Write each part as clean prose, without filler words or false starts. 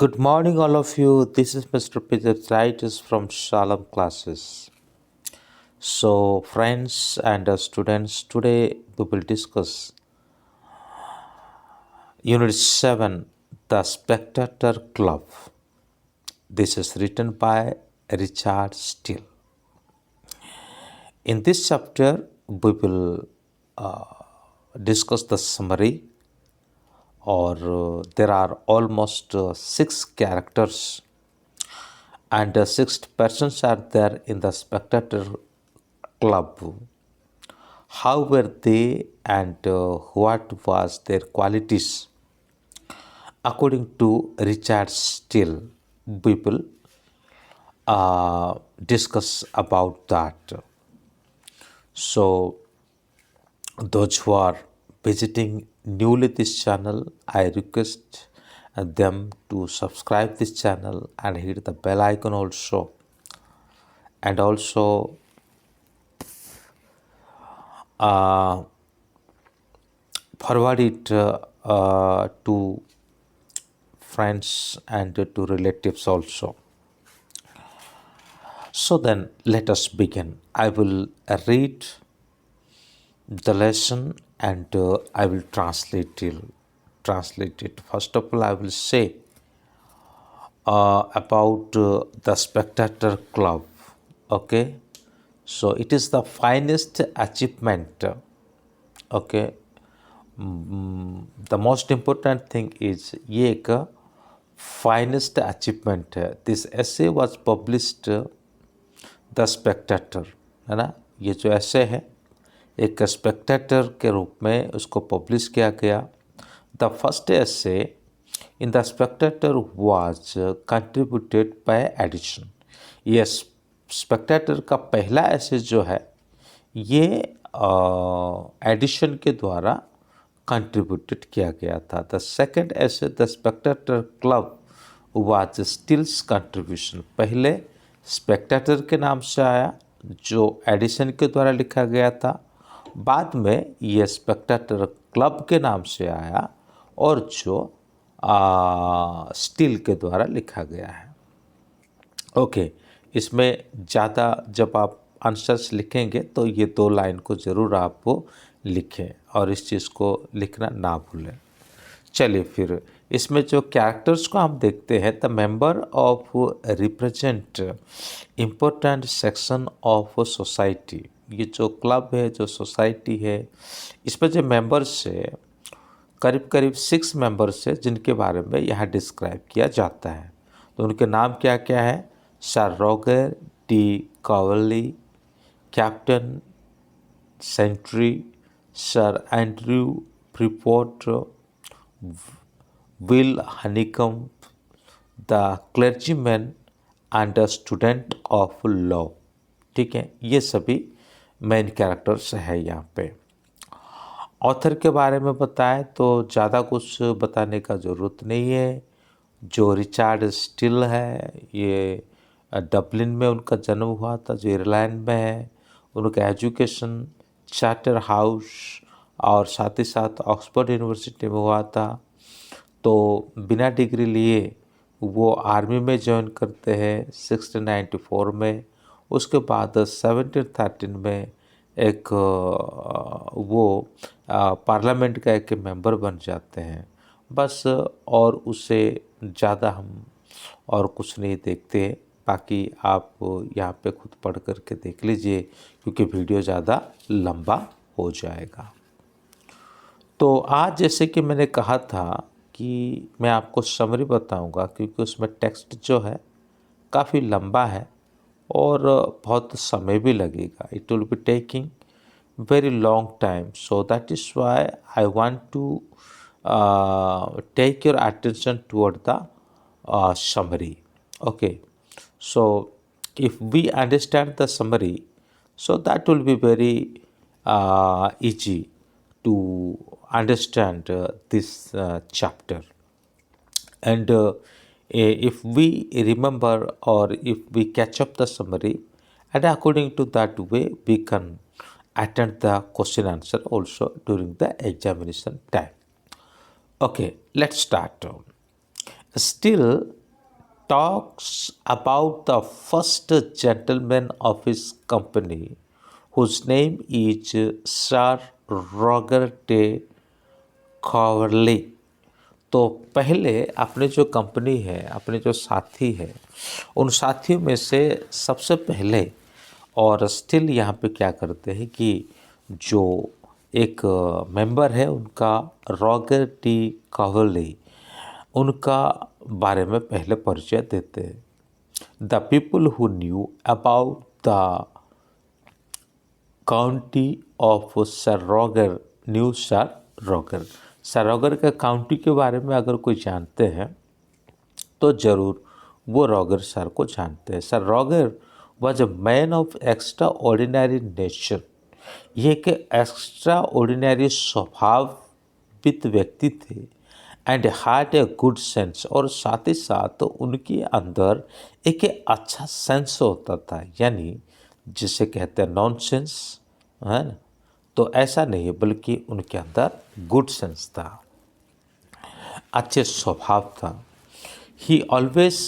Good morning, all of you. This is Mr. Peter Titus from Shalom Classes. So, friends and students, today we will discuss Unit 7, The Spectator Club. This is written by Richard Steele. In this chapter, we will discuss the summary, or there are almost 6 characters and 6 persons are there in the spectator club. How were they and what was their qualities? According to Richard Steele, we will discuss about that. So, those who are visiting newly this channel, I request them to subscribe this channel and hit the bell icon also, and also forward it to friends and to relatives also. So then let us begin. I will read the lesson and I will translate it. First of all, I will say about the Spectator Club. Okay, so it is the finest achievement. Okay, the most important thing is ये एक finest achievement है. This essay was published the Spectator, है ना. ये जो ऐसे है एक स्पेक्टेटर के रूप में उसको पब्लिश किया गया. The first essay in the spectator was contributed by Addison. ये स्पेक्टेटर का पहला ऐसे जो है ये एडिशन के द्वारा कंट्रीब्यूटेड किया गया था. द सेकेंड ऐसे the Spectator club was stills contribution. पहले स्पेक्टेटर के नाम से आया जो एडिशन के द्वारा लिखा गया था. बाद में ये स्पेक्टेटर क्लब के नाम से आया और जो स्टील के द्वारा लिखा गया है. ओके, इसमें ज़्यादा जब आप आंसर्स लिखेंगे तो ये 2 लाइन को ज़रूर आप लिखें और इस चीज़ को लिखना ना भूलें. चलिए फिर इसमें जो कैरेक्टर्स को हम देखते हैं. The member of represent important section of society. ये जो क्लब है, जो सोसाइटी है, इसमें जो मेंबर्स है करीब करीब 6 मेंबर्स है जिनके बारे में यहाँ डिस्क्राइब किया जाता है. तो उनके नाम क्या क्या है. Sir Roger de Coverley, captain Sentry, sir Andrew Freeport, Will Honeycomb, the clergyman and the student of law. ठीक है, ये सभी मेन कैरेक्टर्स है यहाँ पे. ऑथर के बारे में बताएं तो ज़्यादा कुछ बताने का ज़रूरत नहीं है. जो रिचर्ड स्टिल है ये डबलिन में उनका जन्म हुआ था जो आयरलैंड में है. उनका एजुकेशन चार्टर हाउस और साथ ही साथ ऑक्सफोर्ड यूनिवर्सिटी में हुआ था. तो बिना डिग्री लिए वो आर्मी में ज्वाइन करते हैं 1694 में. उसके बाद 1713 में एक वो पार्लियामेंट का एक मेंबर बन जाते हैं. बस और उससे ज़्यादा हम और कुछ नहीं देखते. बाकी आप यहाँ पे खुद पढ़ करके देख लीजिए क्योंकि वीडियो ज़्यादा लंबा हो जाएगा. तो आज जैसे कि मैंने कहा था कि मैं आपको समरी बताऊंगा क्योंकि उसमें टेक्स्ट जो है काफ़ी लंबा है और बहुत समय भी लगेगा. It will be taking very long time. So that is why I want to take your attention toward the summary. Okay, so if we understand the summary, so that will be very easy to understand this chapter. And if we remember or if we catch up the summary, and according to that way we can attend the question answer also during the examination time. Okay, let's start. still talks about the first gentleman of his company, whose name is Sir Roger de Coverley। तो पहले अपने जो company है, अपने जो साथी है, उन साथियों में से सबसे पहले और स्टिल यहाँ पे क्या करते हैं कि जो एक मेंबर है उनका रॉगर टी कावली, उनका बारे में पहले परिचय देते हैं। The people who knew about the county of sir Roger new sir Roger के काउंटी के बारे में अगर कोई जानते हैं तो ज़रूर वो रॉगर सर को जानते हैं। Sir Roger was a man of extra ordinary nature. ये एक एक्स्ट्रा ऑर्डिनरी स्वभावित व्यक्ति थे and had a good sense, और साथ ही साथ उनके अंदर एक अच्छा सेंस होता था, यानी जिसे कहते हैं नॉनसेंस, है ना। तो ऐसा नहीं है, बल्कि उनके अंदर गुड सेंस था, अच्छे स्वभाव था। ही always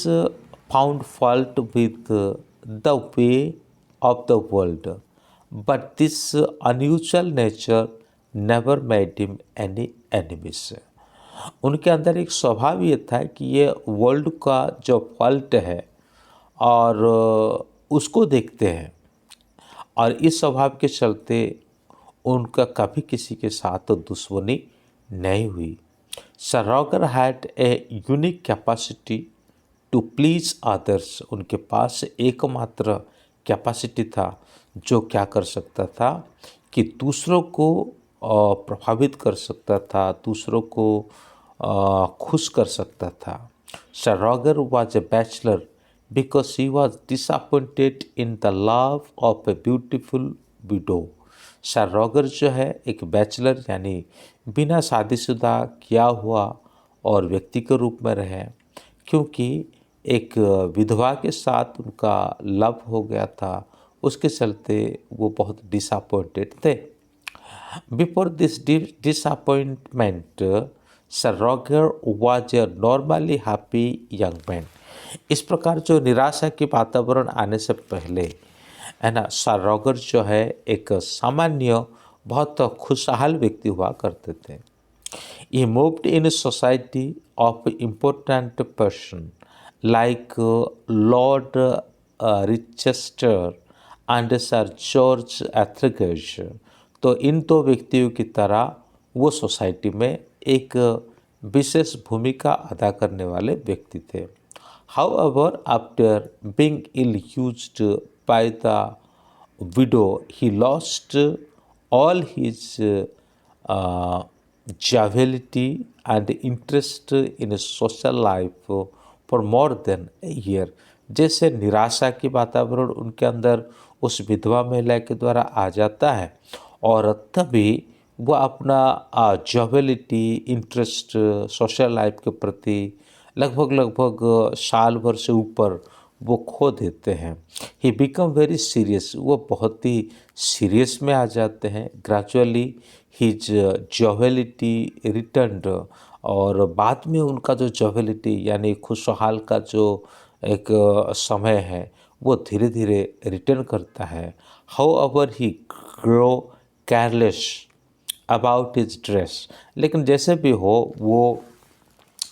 found fault with the way of the world, but this unusual nature never made him any enemies. उनके अंदर एक स्वभाव ये था कि ये वर्ल्ड का जो फॉल्ट है और उसको देखते हैं, और इस स्वभाव के चलते उनका कभी किसी के साथ दुश्मनी नहीं हुई। Sir Roger had a unique capacity to please others. उनके पास एकमात्र कैपेसिटी था जो क्या कर सकता था कि दूसरों को प्रभावित कर सकता था, दूसरों को खुश कर सकता था। Sir Roger was a bachelor because he was disappointed in the love of a beautiful window. Sir Roger जो है एक बैचलर यानी बिना शादीशुदा किया हुआ और व्यक्ति के रूप में रहे, क्योंकि एक विधवा के साथ उनका लव हो गया था, उसके चलते वो बहुत डिसअपॉइंटेड थे। Before this disappointment sir Roger was a normally happy young man. इस प्रकार जो निराशा के वातावरण आने से पहले, है ना, सर रॉगर जो है एक सामान्य बहुत खुशहाल व्यक्ति हुआ करते थे। He moved in a society of important person like Lord Rochester and Sir George Athlegage। तो इन दो व्यक्तियों की तरह वो सोसाइटी में एक विशेष भूमिका अदा करने वाले व्यक्ति थे। However, after being ill-used by the widow, he lost all his joviality and interest in social life for more than a year। जैसे निराशा की वातावरण उनके अंदर उस विधवा महिला के द्वारा आ जाता है, और तभी वो अपना जॉविलिटी, इंटरेस्ट सोशल लाइफ के प्रति लगभग साल भर से ऊपर वो खो देते हैं। ही बिकम वेरी सीरियस, वो बहुत ही सीरियस में आ जाते हैं। ग्रेजुअली हिज जॉविलिटी रिटर्न्ड, और बाद में उनका जो जॉविलिटी यानी खुशहाल का जो एक समय है वो धीरे धीरे रिटर्न करता है। How ever he grow careless about his dress, लेकिन जैसे भी हो वो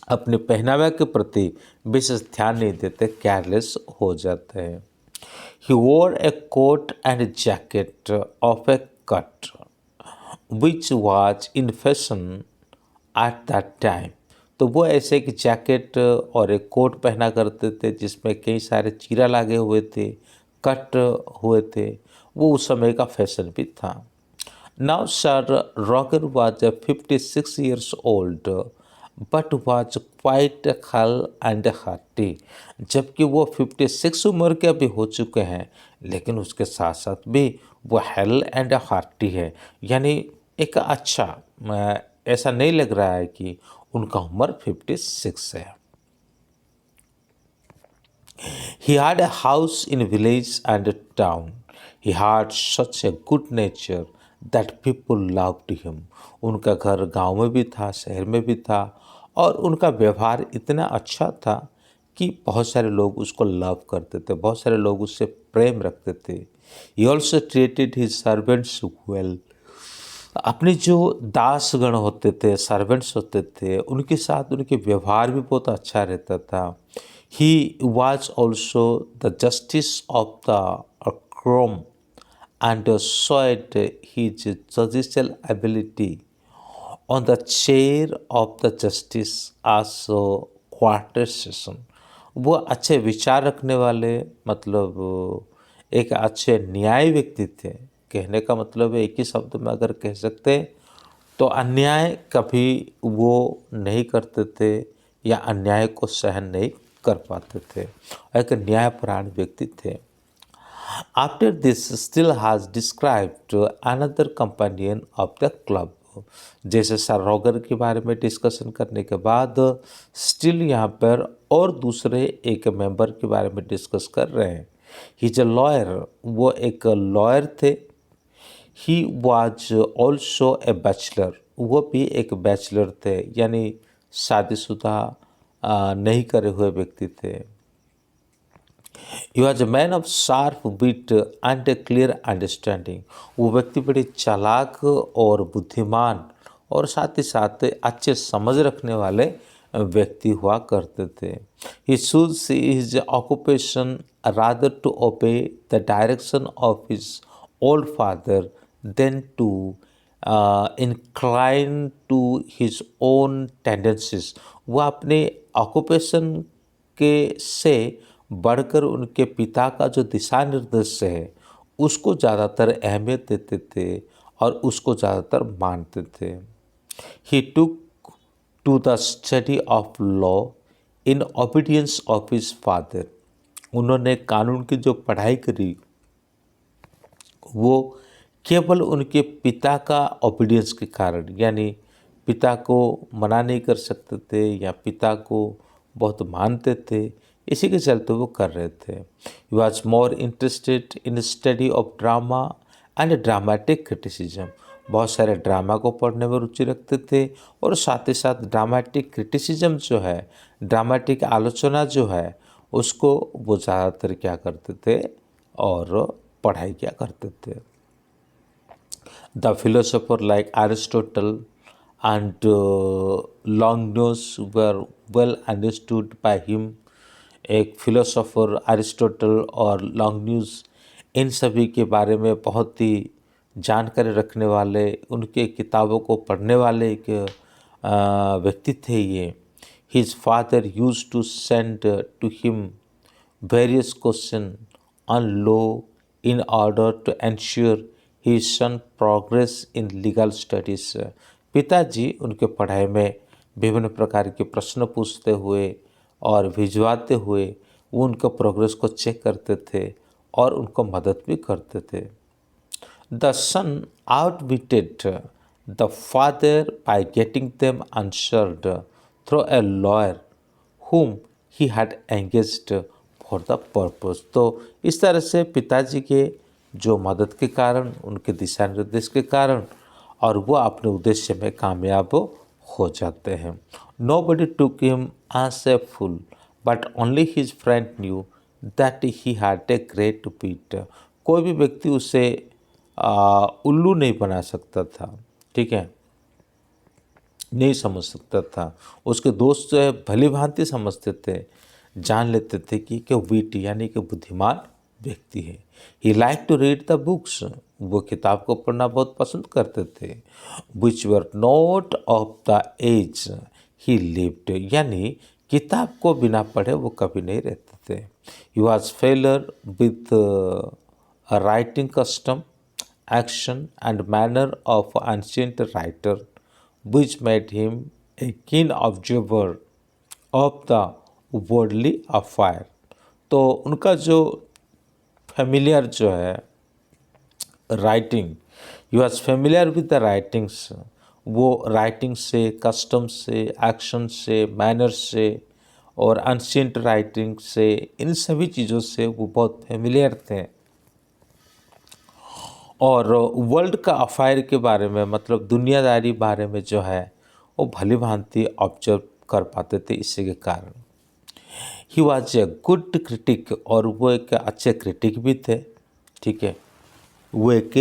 अपने पहनावे के प्रति विशेष ध्यान नहीं देते, केयरलेस हो जाते हैं। He wore a coat and jacket of a cut which was in fashion at that time. तो वो ऐसे एक जैकेट और एक कोट पहना करते थे जिसमें कई सारे चीरा लगे हुए थे, कट हुए थे, वो उस समय का फैशन भी था। Now sir Roger was 56 years old but was quite hello and hearty. जबकि वो 56 उम्र के अभी हो चुके हैं, लेकिन उसके साथ साथ भी वो हेल एंड हार्टी है, यानी एक अच्छा, ऐसा नहीं लग रहा है कि उनका उम्र 56 है। He had a house in village and town. He had such a good nature that people loved him। उनका घर गांव में भी था, शहर में भी था, और उनका व्यवहार इतना अच्छा था कि बहुत सारे लोग उसको लव करते थे, बहुत सारे लोग उससे प्रेम रखते थे। He also treated his servants well. अपने जो दासगण होते थे, सर्वेंट्स होते थे, उनके साथ उनके व्यवहार भी बहुत अच्छा रहता था। He was also the justice of the Chrome and showed his judicial ability on the chair of the justice as a quarter session। वो अच्छे विचार रखने वाले, मतलब एक अच्छे न्याय व्यक्ति थे। कहने का मतलब है, एक ही शब्द में अगर कह सकते तो अन्याय कभी वो नहीं करते थे या अन्याय को सहन नहीं कर पाते थे। एक न्यायपरायण व्यक्ति थे। After this, Still has described another companion of the club। जैसे सर रॉगर के बारे में डिस्कशन करने के बाद स्टिल यहाँ पर और दूसरे एक मेंबर के बारे में डिस्कस कर रहे हैं। ही इज अ लॉयर, वो एक लॉयर थे। He was also a bachelor, वो भी एक बैचलर थे, यानी शादीशुदा नहीं करे हुए व्यक्ति थे। He was a man of sharp wit and a clear understanding। वो व्यक्ति बड़े चालाक और बुद्धिमान और साथ ही साथ अच्छे समझ रखने वाले व्यक्ति हुआ करते थे। He chose his occupation rather to obey the direction of his old father than to incline to his own tendencies। वह अपने ऑक्यूपेशन के से बढ़कर उनके पिता का जो दिशा निर्देश है उसको ज़्यादातर अहमियत देते थे और उसको ज़्यादातर मानते थे। He took to the study of law in obedience of his father. उन्होंने कानून की जो पढ़ाई करी वो केवल उनके पिता का ओबीडियंस के कारण, यानी पिता को मना नहीं कर सकते थे या पिता को बहुत मानते थे, इसी के चलते वो कर रहे थे। He was more interested in study of drama and dramatic criticism. बहुत सारे ड्रामा को पढ़ने में रुचि रखते थे और साथ ही साथ ड्रामेटिक क्रिटिसिज्म जो है, ड्रामेटिक आलोचना जो है, उसको वो ज़्यादातर क्या करते थे और पढ़ाई क्या करते थे। The philosopher like Aristotle and Longinus were well understood by him। एक फिलोसोफर एरिस्टोटल और लॉन्गिन्यूस, इन सभी के बारे में बहुत ही जानकारी रखने वाले, उनके किताबों को पढ़ने वाले एक व्यक्ति थे ये। His father use to send to him various question on law in order to ensure his son progress in legal studies. पिताजी उनके पढ़ाई में विभिन्न प्रकार के प्रश्न पूछते हुए और भिजवाते हुए वो उनका प्रोग्रेस को चेक करते थे और उनको मदद भी करते थे। The son outwitted the father by getting them answered through a lawyer whom he had engaged for the purpose। तो इस तरह से पिताजी के जो मदद के कारण, उनके दिशा निर्देश के कारण, और वो अपने उद्देश्य में कामयाब हो जाते हैं। Nobody took him as a fool, but only his friend knew that he had a great wit। कोई भी व्यक्ति उसे उल्लू नहीं बना सकता था, ठीक है, नहीं समझ सकता था। उसके दोस्त जो है भली भांति समझते थे, जान लेते थे कि विट यानी कि बुद्धिमान व्यक्ति है। He like to read the books, वो किताब को पढ़ना बहुत पसंद करते थे। Which were not of the age he lived, यानी किताब को बिना पढ़े वो कभी नहीं रहते थे। He was failure with writing custom, action and manner of ancient writer which made him a keen observer of the worldly affair। तो उनका जो फेमिलियर जो है writing, he was familiar with the writings, वो राइटिंग से, custom से, action से, manner से और अनशियंट राइटिंग से, इन सभी चीज़ों से वो बहुत फेमिलियर थे। और वर्ल्ड का अफायर के बारे में, मतलब दुनियादारी बारे में जो है वो भली भांति ऑब्जर्व कर पाते थे इसी के कारण। He was a good critic, और वो एक अच्छे क्रिटिक भी थे, ठीक है, वो एक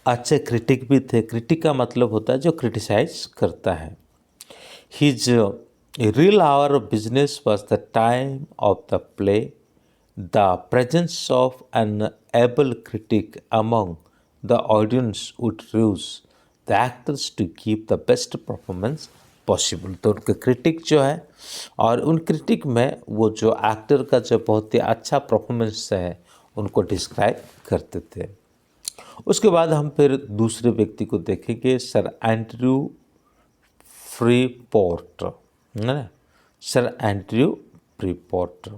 अच्छे क्रिटिक भी थे। क्रिटिक का मतलब होता है जो क्रिटिसाइज करता है। His real hour of business was the time of the play, the presence of an able critic among the audience would use the actors to give the best performance possible. तो उनके critic जो है, और उन critic में वो जो actor का जो बहुत ही अच्छा परफॉर्मेंस है उनको डिस्क्राइब करते थे। उसके बाद हम फिर दूसरे व्यक्ति को देखेंगे, सर एंड्रयू फ्रीपोर्ट, है ना, sir Andrew Freeport.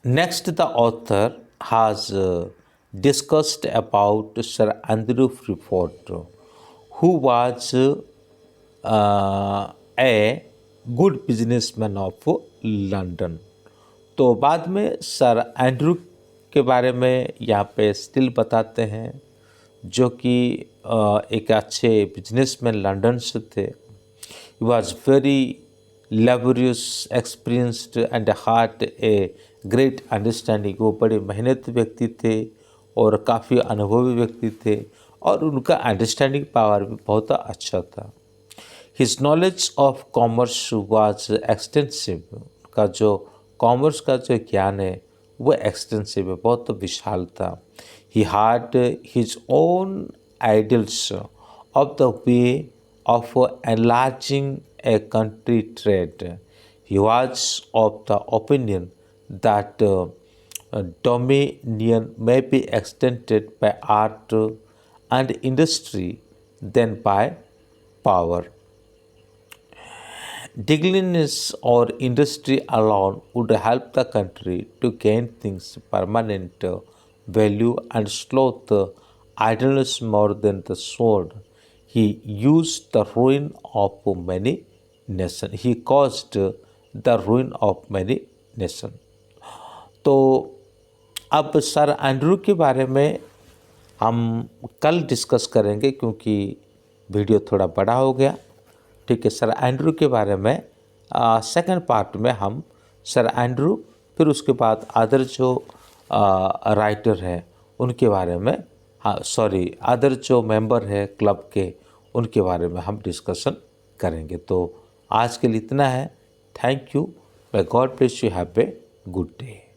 Next the author has discussed about sir Andrew Freeport, who was a good businessman of London. तो बाद में सर एंड्रयू के बारे में यहाँ पे स्टिल बताते हैं, जो कि एक अच्छे बिजनेसमैन लंदन से थे। He was very laborious, experienced and hard a great understanding. वो बड़े मेहनती व्यक्ति थे और काफ़ी अनुभवी व्यक्ति थे, और उनका अंडरस्टैंडिंग पावर भी बहुत अच्छा था। His knowledge of commerce was extensive, का जो कॉमर्स का जो ज्ञान है वो एक्सटेंसिव है, बहुत विशाल था। He had his own ideals of the way of enlarging a country trade. He was of the opinion that dominion may be extended by art and industry than by power. Diligence or industry alone would help the country to gain things permanent value and sloth idleness more than the sword. He used the ruin of many nations. He caused the ruin of many nations. तो अब sir Andrew के बारे में हम कल discuss करेंगे, क्योंकि video थोड़ा बड़ा हो गया, ठीक है। सर एंड्रयू के बारे में सेकंड पार्ट में हम सर एंड्रयू, फिर उसके बाद अदर जो राइटर हैं उनके बारे में, अदर जो मेंबर है क्लब के, उनके बारे में हम डिस्कशन करेंगे। तो आज के लिए इतना है। Thank you. May God bless you. Have a good day.